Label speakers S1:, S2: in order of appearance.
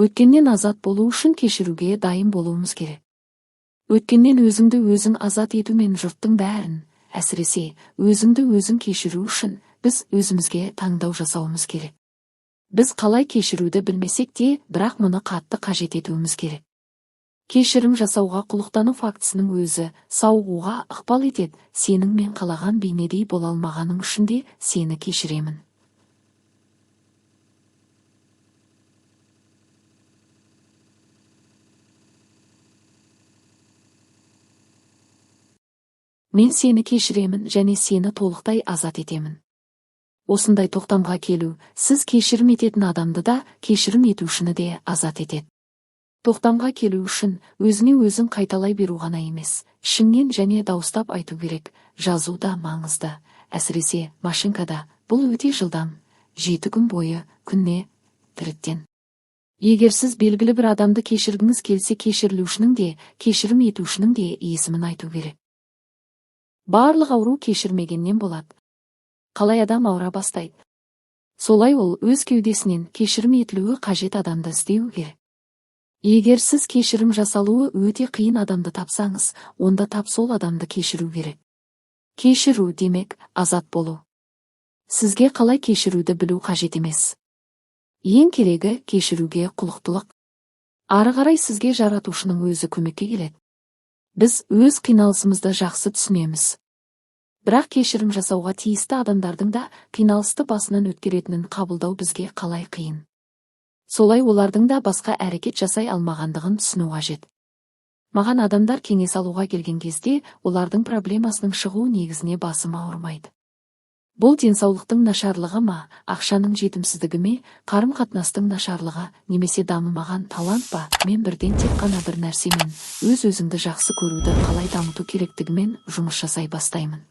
S1: Өткеннен азат болу үшін кешіруге дайын болуымыз керек. Өткеннен өзіңді өзің азат ету мен жұрттың бәрін, әсіресе өзіңді өзің кешіру үшін біз өзімізге таңдау жасауымыз керек. Біз қалай кешіруді білмесек те, бірақ мұны қатты қажет етуіміз керек. Кешірім жасауға құлықтану фактісінің өзі сауығуға ықпал етеді. Сенің мен қалаған бейнедей бола алмағаның үшін де сені кешіремін. Мен сені кешіремін және сені толықтай азат етемін. Осындай тоқтамға келу, сіз кешірім ететін адамды да, кешірім етушіні де азат етеді. Тоқтамға келу үшін өзіне өзін қайталай беру ғана емес, ішіңнен және дауыстап айту керек. Жазу да маңызды, әсіресе машинкада. Бұл өте жылдам, 7 күн бойы, күнне, тіріттен. Егер сіз белгілі бір адамды кешіргіңіз келсе, кешірілушінің де, кешірім етушінің де есімін айту керек. Барлық ауру кешірмегеннен болады. Қалай адам ауыра бастайды? Солай ол өз кеудесінен кешірім етілуі қажет адамды іздеу керек. Егер сіз кешірім жасалуы өте қиын адамды тапсаңыз, онда тап сол адамды кешіру керек. Кешіру демек азат болу. Сізге қалай кешіруді білу қажет емес. Ең керегі кешіруге құлықтылық. Ары қарай сізге жаратушының өзі көмекке келеді. Біз өз қиналысымызды жақсы түсінеміз. Бірақ кешірім жасауға тиісті адамдардың да қиналысты басынан өткеретінін қабылдау бізге қалай қиын. Солай олардың да басқа әрекет жасай алмағандығын түсіну қажет. Маған адамдар кеңес алуға келген кезде, олардың проблемасының шығу негізіне басым ауырмайды. Бұл денсаулықтың нашарлығы ма, ақшаның жетімсіздігі ме, қарым-қатынастың нашарлығы, немесе дамымаған талант па? Мен бірден тек қана бір нәрсемен, өз-өзіңді жақсы көруді қалай дамыту керектігімен жұмыс жасай бастаймын.